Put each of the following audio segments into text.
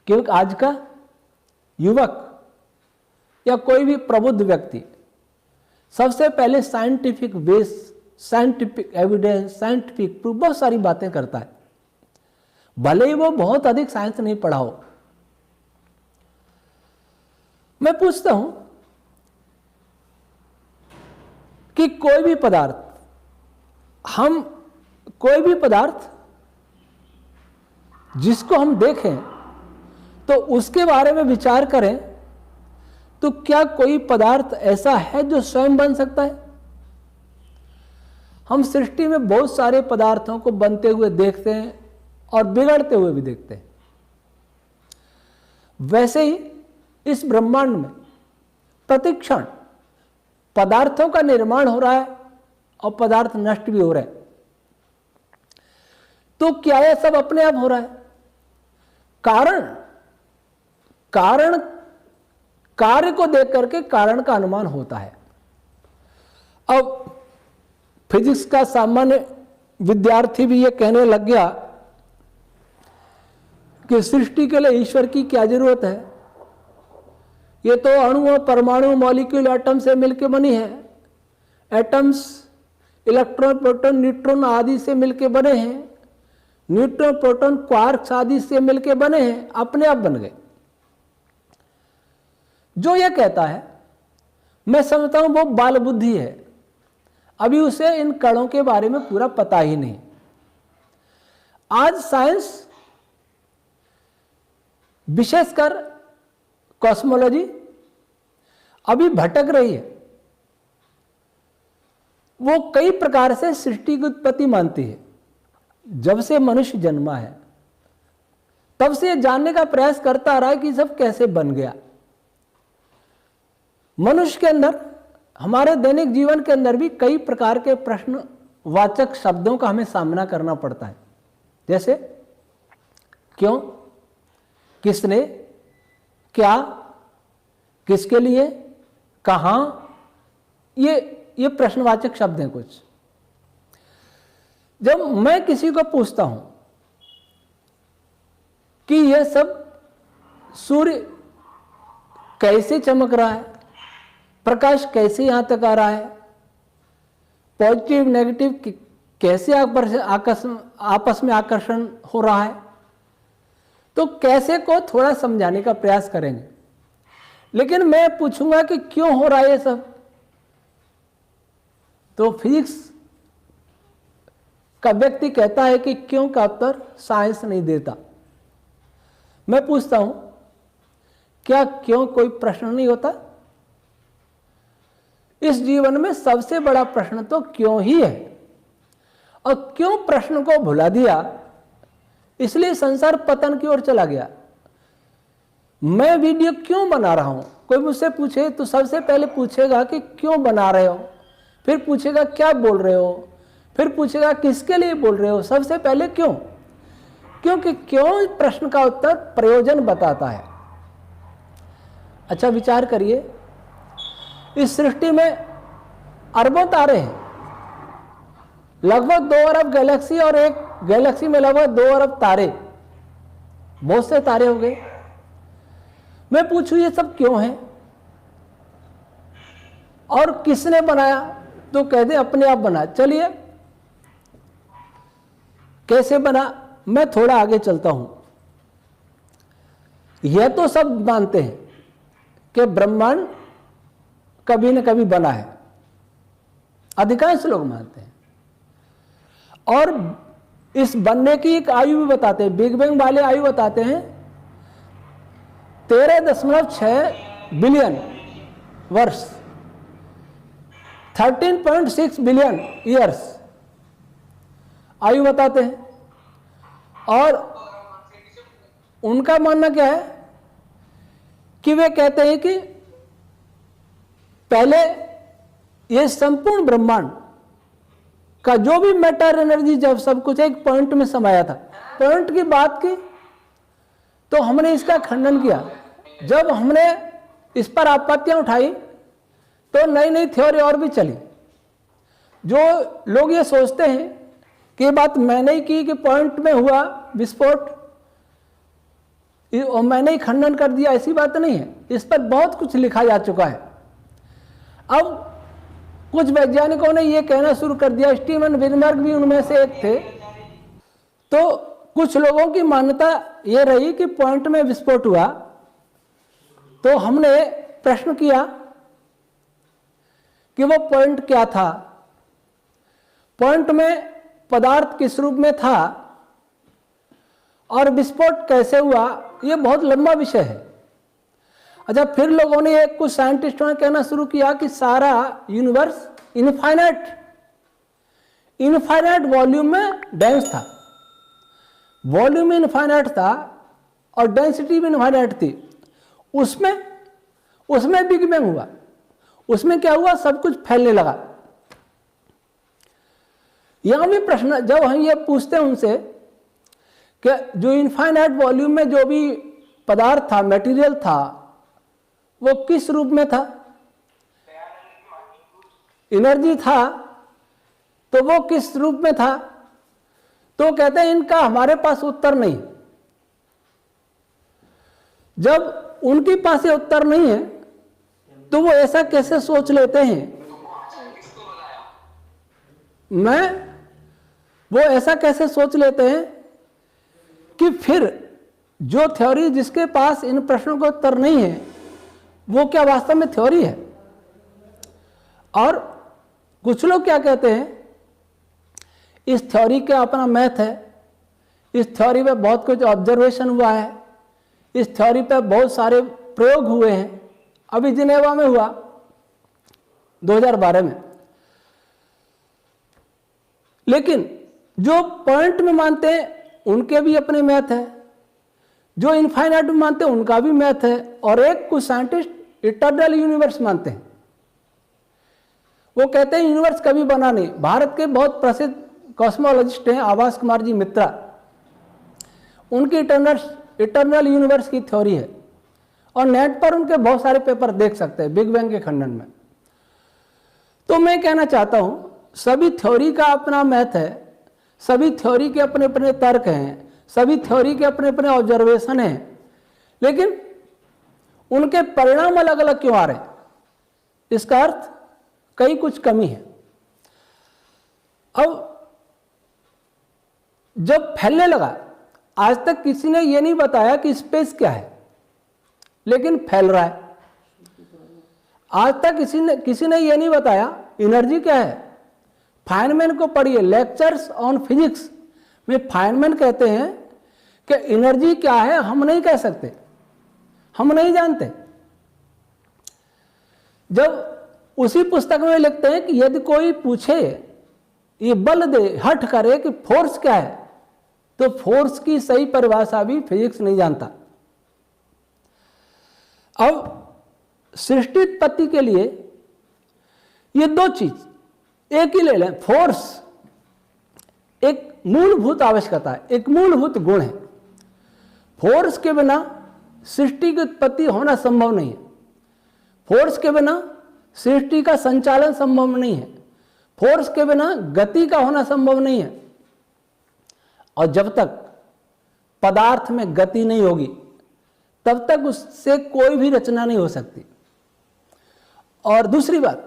क्योंकि आज का युवक या कोई भी प्रबुद्ध व्यक्ति सबसे पहले scientific base, scientific evidence, scientific proof, बहुत सारी बातें करता है, भले ही वो बहुत अधिक साइंस नहीं पढ़ा हो। मैं पूछता हूं कि कोई भी पदार्थ जिसको हम देखें तो उसके बारे में विचार करें, तो क्या कोई पदार्थ ऐसा है जो स्वयं बन सकता है? हम सृष्टि में बहुत सारे पदार्थों को बनते हुए देखते हैं और बिगड़ते हुए भी देखते हैं। वैसे ही इस ब्रह्मांड में प्रतिक्षण पदार्थों का निर्माण हो रहा है और पदार्थ नष्ट भी हो रहे हैं। तो क्या यह सब अपने आप हो रहा है? कारण कार्य को देख करके कारण का अनुमान होता है। अब फिजिक्स का सामान्य विद्यार्थी भी ये कहने लग गया कि सृष्टि के लिए ईश्वर की क्या जरूरत है, ये तो अणु, परमाणु, मॉलिक्यूल, एटम से मिलकर बनी है। एटम्स इलेक्ट्रॉन, प्रोटॉन, न्यूट्रॉन आदि से मिलकर बने हैं। न्यूट्रॉन, प्रोटॉन, क्वार्क्स आदि से मिलकर बने हैं, अपने आप बन गए। जो यह कहता है, मैं समझता हूं वो बाल बुद्धि है, अभी उसे इन कणों के बारे में पूरा पता ही नहीं। आज साइंस विशेषकर कॉस्मोलॉजी अभी भटक रही है। वो कई प्रकार से सृष्टि की उत्पत्ति मानती है। जब से मनुष्य जन्मा है तब से जानने का प्रयास करता रहा है कि सब कैसे बन गया। मनुष्य के अंदर, हमारे दैनिक जीवन के अंदर भी कई प्रकार के प्रश्नवाचक शब्दों का हमें सामना करना पड़ता है, जैसे क्यों, किसने, क्या, किसके लिए, कहां, ये प्रश्नवाचक शब्द हैं कुछ। जब मैं किसी को पूछता हूं कि यह सब सूर्य कैसे चमक रहा है, प्रकाश कैसे यहां तक आ रहा है, पॉजिटिव नेगेटिव कैसे आपस में आकर्षण हो रहा है, तो कैसे को थोड़ा समझाने का प्रयास करेंगे। लेकिन मैं पूछूंगा कि क्यों हो रहा है ये सब, तो फिजिक्स का व्यक्ति कहता है कि क्यों का उत्तर साइंस नहीं देता। मैं पूछता हूं, क्या क्यों कोई प्रश्न नहीं होता? इस जीवन में सबसे बड़ा प्रश्न तो क्यों ही है, और क्यों प्रश्न को भुला दिया, इसलिए संसार पतन की ओर चला गया। मैं वीडियो क्यों बना रहा हूं, कोई मुझसे पूछे तो सबसे पहले पूछेगा कि क्यों बना रहे हो, फिर पूछेगा क्या बोल रहे हो, फिर पूछेगा किसके लिए बोल रहे हो। सबसे पहले क्यों, क्योंकि क्यों प्रश्न का उत्तर प्रयोजन बताता है। अच्छा विचार करिए, इस सृष्टि में अरबों तारे हैं, लगभग 2 अरब गैलेक्सी, और एक गैलेक्सी में लगभग 2 अरब तारे, बहुत से तारे हो गए। मैं पूछूं ये सब क्यों है और किसने बनाया, तो कहते अपने आप बना। चलिए कैसे बना, मैं थोड़ा आगे चलता हूं। यह तो सब मानते हैं कि ब्रह्मांड कभी न कभी बना है, अधिकांश लोग मानते हैं, और इस बनने की एक आयु भी बताते हैं। बिग बैंग वाले आयु बताते हैं 13.6 बिलियन वर्ष, 13.6 बिलियन ईयर्स आयु बताते हैं। और उनका मानना क्या है कि वे कहते हैं कि पहले ये संपूर्ण ब्रह्मांड का जो भी मैटर एनर्जी, जब सब कुछ एक पॉइंट में समाया था, पॉइंट की बात की तो हमने इसका खंडन किया। जब हमने इस पर आपत्तियां उठाई तो नई नई थ्योरी और भी चली। जो लोग ये सोचते हैं कि बात मैंने ही की कि पॉइंट में हुआ विस्फोट, और मैंने ही खंडन कर दिया, ऐसी बात नहीं है। इस पर बहुत कुछ लिखा जा चुका है। अब कुछ वैज्ञानिकों ने यह कहना शुरू कर दिया, स्टीवन विनबर्ग भी उनमें से एक थे। तो कुछ लोगों की मान्यता यह रही कि पॉइंट में विस्फोट हुआ। तो हमने प्रश्न किया कि वो पॉइंट क्या था, पॉइंट में पदार्थ किस रूप में था और विस्फोट कैसे हुआ, यह बहुत लंबा विषय है। अच्छा, फिर लोगों ने, कुछ साइंटिस्टों ने कहना शुरू किया कि सारा यूनिवर्स इनफाइनाइट वॉल्यूम में डेंस था, वॉल्यूम इनफाइनाइट था और डेंसिटी भी इनफाइनाइट थी। उसमें बिग बैंग हुआ। उसमें क्या हुआ, सब कुछ फैलने लगा। यहां भी प्रश्न, जब हम ये पूछते हैं उनसे कि जो इनफाइनाइट वॉल्यूम में जो भी पदार्थ था, मटेरियल था, वो किस रूप में था, एनर्जी था, तो वो किस रूप में था, तो कहते हैं इनका हमारे पास उत्तर नहीं। जब उनके पास ये उत्तर नहीं है तो वो ऐसा कैसे सोच लेते हैं, वो ऐसा कैसे सोच लेते हैं कि फिर जो थ्योरी जिसके पास इन प्रश्नों का उत्तर नहीं है, वो क्या वास्तव में थ्योरी है। और कुछ लोग क्या कहते हैं, इस थ्योरी का अपना मैथ है, इस थ्योरी पे बहुत कुछ ऑब्जर्वेशन हुआ है, इस थ्योरी पे बहुत सारे प्रयोग हुए हैं। अभी जिनेवा में हुआ 2012 में। लेकिन जो पॉइंट में मानते हैं उनके भी अपने मैथ है, जो इनफाइनाइट में मानते हैं उनका भी मैथ है, और एक कुछ साइंटिस्ट इटर्नल यूनिवर्स मानते हैं। वो कहते हैं यूनिवर्स कभी बना नहीं। भारत के बहुत प्रसिद्ध कॉस्मोलॉजिस्ट हैं आभास कुमार जी मित्रा, उनकी इटर्नल यूनिवर्स की थ्योरी है, और नेट पर उनके बहुत सारे पेपर देख सकते हैं बिग बैंग के खंडन में। तो मैं कहना चाहता हूं, सभी थ्योरी का अपना मैथ है, सभी थ्योरी के अपने अपने तर्क हैं, सभी थ्योरी के अपने अपने ऑब्जर्वेशन हैं, लेकिन उनके परिणाम अलग अलग क्यों आ रहे हैं, इसका अर्थ कहीं कुछ कमी है। अब जब फैलने लगा, आज तक किसी ने यह नहीं बताया कि स्पेस क्या है, लेकिन फैल रहा है। आज तक किसी ने यह नहीं बताया एनर्जी क्या है। फाइनमैन को पढ़िए, लेक्चर्स ऑन फिजिक्स में फाइनमैन कहते हैं कि एनर्जी क्या है हम नहीं कह सकते, हम नहीं जानते। जब उसी पुस्तक में लिखते हैं कि यदि कोई पूछे, ये बल दे, हठ करे कि फोर्स क्या है, तो फोर्स की सही परिभाषा भी फिजिक्स नहीं जानता। अब सृष्टि उत्पत्ति के लिए ये दो चीज एक ही ले लें। फोर्स एक मूलभूत आवश्यकता है, एक मूलभूत गुण है। फोर्स के बिना सृष्टि की उत्पत्ति होना संभव नहीं है, फोर्स के बिना सृष्टि का संचालन संभव नहीं है, फोर्स के बिना गति का होना संभव नहीं है। और जब तक पदार्थ में गति नहीं होगी तब तक उससे कोई भी रचना नहीं हो सकती। और दूसरी बात,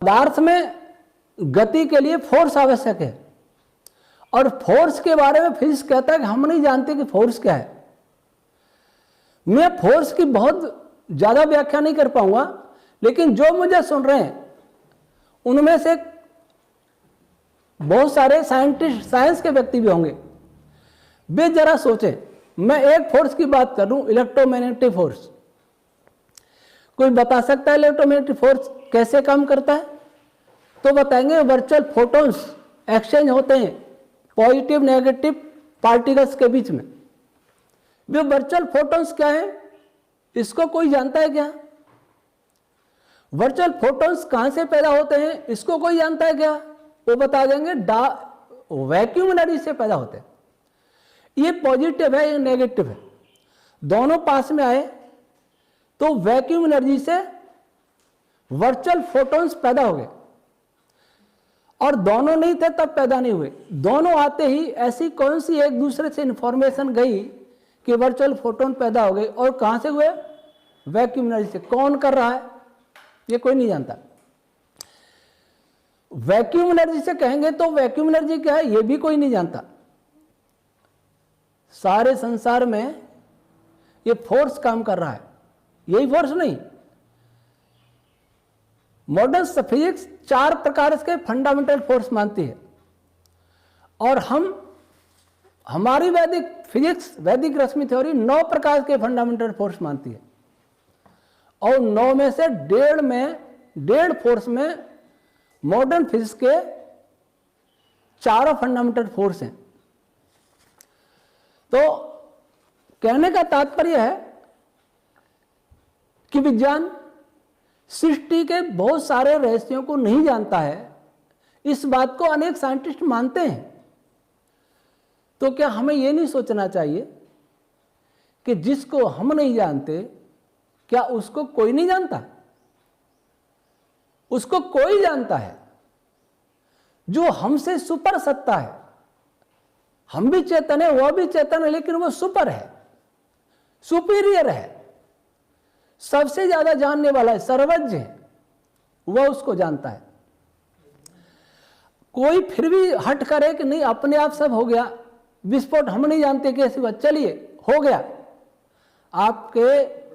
पदार्थ में गति के लिए फोर्स आवश्यक है, और फोर्स के बारे में फिजिक्स कहता है कि हम नहीं जानते कि फोर्स क्या है। मैं फोर्स की बहुत ज्यादा व्याख्या नहीं कर पाऊंगा, लेकिन जो मुझे सुन रहे हैं उनमें से बहुत सारे साइंटिस्ट, साइंस के व्यक्ति भी होंगे। वे जरा सोचें, मैं एक फोर्स की बात कर लूं, इलेक्ट्रोमैग्नेटिक फोर्स। कोई बता सकता है इलेक्ट्रोमैग्नेटिक फोर्स कैसे काम करता है? तो बताएंगे वर्चुअल फोटॉन्स एक्सचेंज होते हैं पॉजिटिव नेगेटिव पार्टिकल्स के बीच में। जो वर्चुअल फोटॉन्स क्या है, इसको कोई जानता है क्या? वर्चुअल फोटॉन्स कहां से पैदा होते हैं, इसको कोई जानता है क्या? वो बता देंगे वैक्यूम एनर्जी से पैदा होते हैं। ये पॉजिटिव है, ये नेगेटिव है, दोनों पास में आए तो वैक्यूम एनर्जी से वर्चुअल फोटॉन्स पैदा हो गए। और दोनों नहीं थे तब पैदा नहीं हुए। दोनों आते ही ऐसी कौन सी एक दूसरे से इंफॉर्मेशन गई कि वर्चुअल फोटोन पैदा हो गए। और कहां से हुए? वैक्यूम एनर्जी से। कौन कर रहा है ये कोई नहीं जानता। वैक्यूम एनर्जी से कहेंगे तो वैक्यूम एनर्जी क्या है ये भी कोई नहीं जानता। सारे संसार में ये फोर्स काम कर रहा है, यही फोर्स नहीं। मॉडर्न फिजिक्स 4 प्रकार के फंडामेंटल फोर्स मानती है और हमारी वैदिक फिजिक्स, वैदिक रश्मि थ्योरी 9 प्रकार के फंडामेंटल फोर्स मानती है। और 9 में से 1.5 फोर्स में मॉडर्न फिजिक्स के 4 फंडामेंटल फोर्स हैं। तो कहने का तात्पर्य है कि विज्ञान सृष्टि के बहुत सारे रहस्यों को नहीं जानता है। इस बात को अनेक साइंटिस्ट मानते हैं। तो क्या हमें यह नहीं सोचना चाहिए कि जिसको हम नहीं जानते क्या उसको कोई नहीं जानता? उसको कोई जानता है जो हमसे सुपर सत्ता है। हम भी चेतन है, वह भी चेतन है, लेकिन वो सुपर है, सुपीरियर है, सबसे ज्यादा जानने वाला है, सर्वज्ञ है, वह उसको जानता है। कोई फिर भी हट करे कि नहीं अपने आप सब हो गया, विस्फोट हम नहीं जानते कैसे हुआ, चलिए हो गया।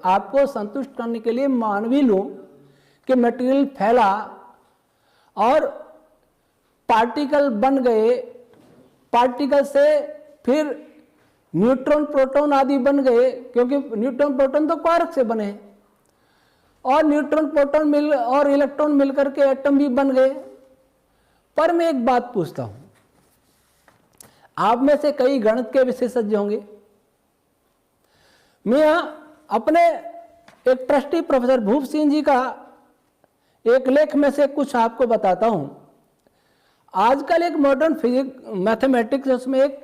आपको संतुष्ट करने के लिए मान भी लूं कि मटेरियल फैला और पार्टिकल बन गए, पार्टिकल से फिर न्यूट्रॉन प्रोटॉन आदि बन गए, क्योंकि न्यूट्रॉन प्रोटॉन तो क्वार्क से बने, और न्यूट्रॉन प्रोटॉन और इलेक्ट्रॉन मिलकर के एटम भी बन गए। पर मैं एक बात पूछता हूं, आप में से कई गणित के विशेषज्ञ होंगे। मैं यहां अपने एक ट्रस्टी प्रोफेसर भूप सिंह जी का एक लेख में से कुछ आपको बताता हूं। आजकल एक मॉडर्न फिजिक्स मैथमेटिक्स उसमें एक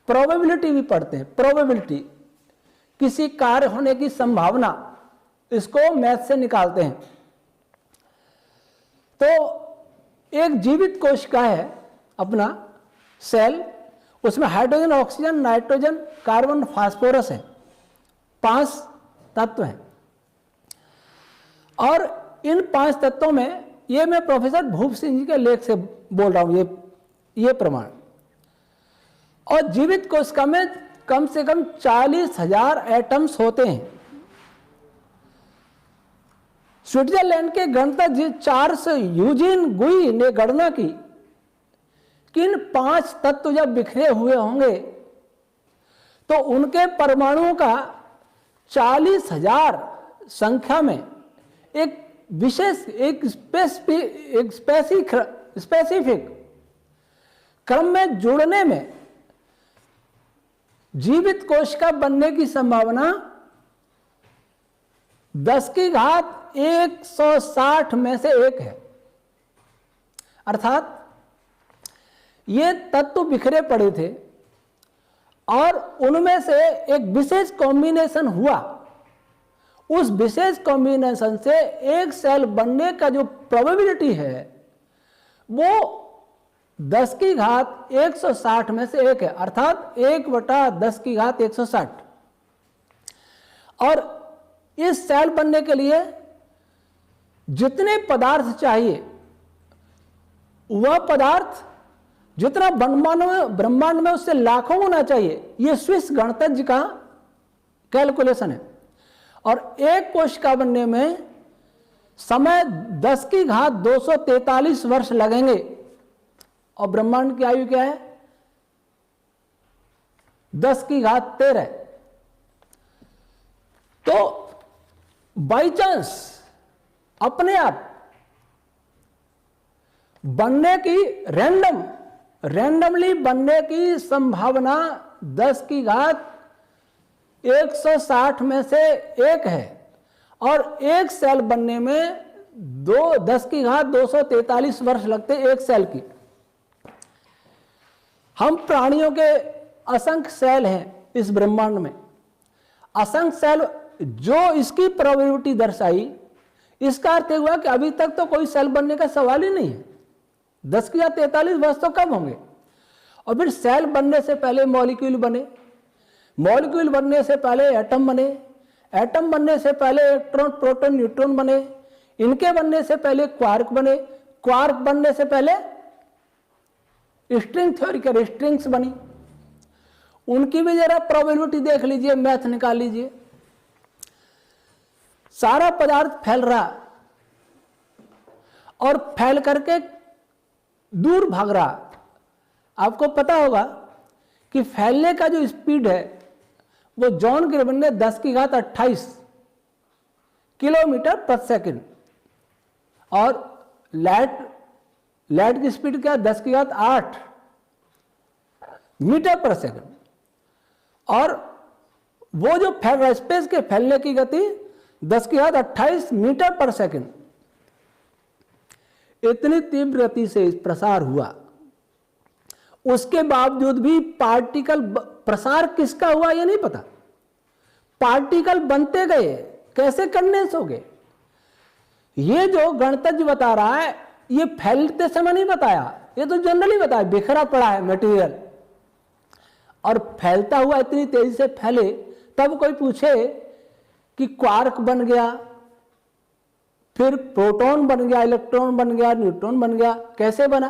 प्रोबेबिलिटी भी पढ़ते हैं। प्रोबेबिलिटी, किसी कार्य होने की संभावना, इसको मैथ से निकालते हैं। तो एक जीवित कोशिका है अपना सेल, उसमें hydrogen, oxygen, nitrogen, carbon, phosphorus है, 5 तत्व हैं। और इन 5 तत्वों में, ये मैं प्रोफेसर भूप सिंह जी के लेख से बोल रहा हूं, ये प्रमाण। और जीवित कोशिका में कम से कम 40,000 एटम्स होते हैं। स्विट्जरलैंड के गणितज्ञ चार्ल्स यूजीन गुई ने गणना की कि इन 5 तत्व जब बिखरे हुए होंगे तो उनके परमाणुओं का 40,000 संख्या में एक विशेष, एक स्पेसिफिक क्रम में जुड़ने में जीवित कोशिका बनने की संभावना 10 की घात 160 में से 1 है। अर्थात ये तत्व बिखरे पड़े थे और उनमें से एक विशेष कॉम्बिनेशन हुआ। उस विशेष कॉम्बिनेशन से एक सेल बनने का जो प्रोबेबिलिटी है वो 10 की घात 160 में से 1 है, अर्थात 1/10 की घात 160। और इस सेल बनने के लिए जितने पदार्थ चाहिए वह पदार्थ जितना ब्रह्मांड में उससे लाखों गुना चाहिए। यह स्विस गणितज्ञ का कैलकुलेशन है। और एक कोशिका बनने में समय 10 की घात 243 वर्ष लगेंगे। और ब्रह्मांड की आयु क्या है? 10 की घात 13। तो बाई चांस अपने आप बनने की रैंडमली बनने की संभावना 10 की घात 160 में से 1 है। और एक सेल बनने में 10 की घात 243 वर्ष लगते एक सेल की। हम प्राणियों के असंख्य सेल हैं इस ब्रह्मांड में। असंख्य सेल जो इसकी प्रोबेबिलिटी दर्शाई, इसका अर्थ हुआ कि अभी तक तो कोई सेल बनने का सवाल ही नहीं है। 10⁻43 वर्ष तो कम होंगे। और फिर सेल बनने से पहले मॉलिक्यूल बने, मॉलिक्यूल बनने से पहले एटम बने, एटम बनने से पहले इलेक्ट्रॉन प्रोटॉन न्यूट्रॉन बने, इनके बनने से पहले क्वार्क बने, क्वार्क बनने से पहले स्ट्रिंग थ्योरी के स्ट्रिंग्स बनी। उनकी भी जरा प्रोबेबिलिटी देख लीजिए, मैथ निकाल लीजिए। सारा पदार्थ फैल रहा और फैल करके दूर भाग रहा। आपको पता होगा कि फैलने का जो स्पीड है वो जॉन ग्रेविन ने 10⁻28 किलोमीटर पर सेकंड, और लाइट की स्पीड क्या, 10⁸ मीटर पर सेकंड। और वो जो फैल रहा है, स्पेस के फैलने की गति 10⁻28 मीटर पर सेकंड। इतनी तीव्र गति से प्रसार हुआ, उसके बावजूद भी पार्टिकल प्रसार किसका हुआ ये नहीं पता। पार्टिकल बनते गए, कैसे कंडेंस हो गए। ये जो गणितज्ञ बता रहा है ये फैलते समय नहीं बताया, ये तो जनरली बताया, बिखरा पड़ा है मटेरियल और फैलता हुआ इतनी तेजी से फैले। तब कोई पूछे कि क्वार्क बन गया, फिर प्रोटॉन बन गया, इलेक्ट्रॉन बन गया, न्यूट्रॉन बन गया, कैसे बना,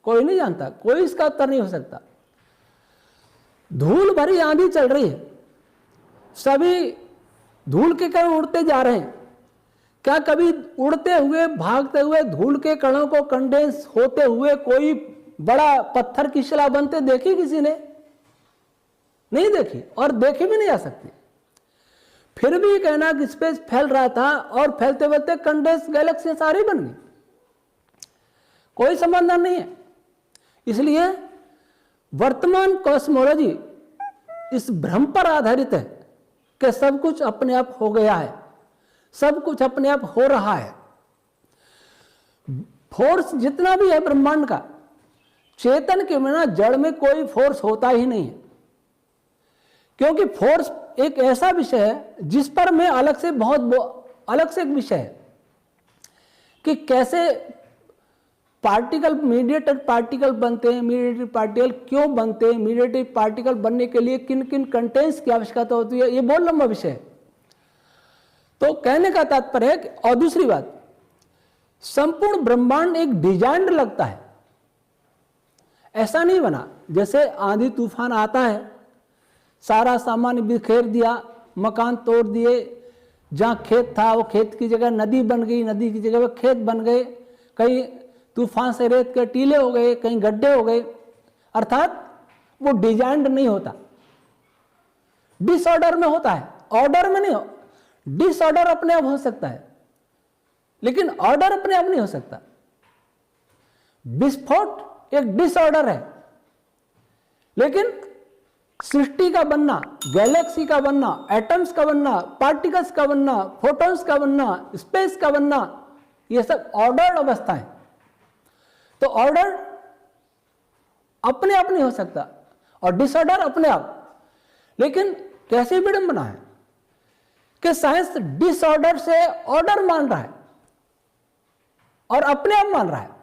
कोई नहीं जानता, कोई इसका उत्तर नहीं हो सकता। धूल भरी आंधी चल रही है, सभी धूल के कण उड़ते जा रहे हैं। क्या कभी उड़ते हुए भागते हुए धूल के कणों को कंडेंस होते हुए कोई बड़ा पत्थर की शिला बनते देखी किसी ने? नहीं देखी, और देखी भी नहीं जा सकती। फिर भी कहना कि स्पेस फैल रहा था और फैलते फैलते कंडेंस गैलेक्सी सारी बन गई, कोई संबंध नहीं है। इसलिए वर्तमान कॉस्मोलॉजी इस भ्रम पर आधारित है कि सब कुछ अपने आप हो गया है, सब कुछ अपने आप हो रहा है। फोर्स जितना भी है ब्रह्मांड का, चेतन के बिना जड़ में कोई फोर्स होता ही नहीं है। क्योंकि फोर्स एक ऐसा विषय है जिस पर मैं अलग से अलग से एक विषय है कि कैसे पार्टिकल, मीडिएटेड पार्टिकल बनते हैं, मीडिएटेड पार्टिकल क्यों बनते हैं, मीडिएटेड पार्टिकल बनने के लिए किन किन कंटेंट्स की आवश्यकता होती है, ये बहुत लंबा विषय है। तो कहने का तात्पर्य है कि, और दूसरी बात, संपूर्ण ब्रह्मांड एक डिजाइन लगता है, ऐसा नहीं बना जैसे आंधी तूफान आता है, सारा सामान बिखेर दिया, मकान तोड़ दिए, जहां खेत था वो खेत की जगह नदी बन गई, नदी की जगह वो खेत बन गए, कहीं तूफान से रेत के टीले हो गए, कहीं गड्ढे हो गए। अर्थात वो डिजाइंड नहीं होता, डिसऑर्डर में होता है, ऑर्डर में नहीं हो। डिसऑर्डर अपने आप हो सकता है लेकिन ऑर्डर अपने आप नहीं हो सकता। विस्फोट एक डिसऑर्डर है, लेकिन सृष्टि का बनना, गैलेक्सी का बनना, एटम्स का बनना, पार्टिकल्स का बनना, फोटॉन्स का बनना, स्पेस का बनना, ये सब ऑर्डर्ड अवस्था है। तो ऑर्डर अपने आप नहीं हो सकता और डिसऑर्डर अपने आप। लेकिन कैसी विडंबना है कि साइंस डिसऑर्डर से ऑर्डर मान रहा है और अपने आप मान रहा है।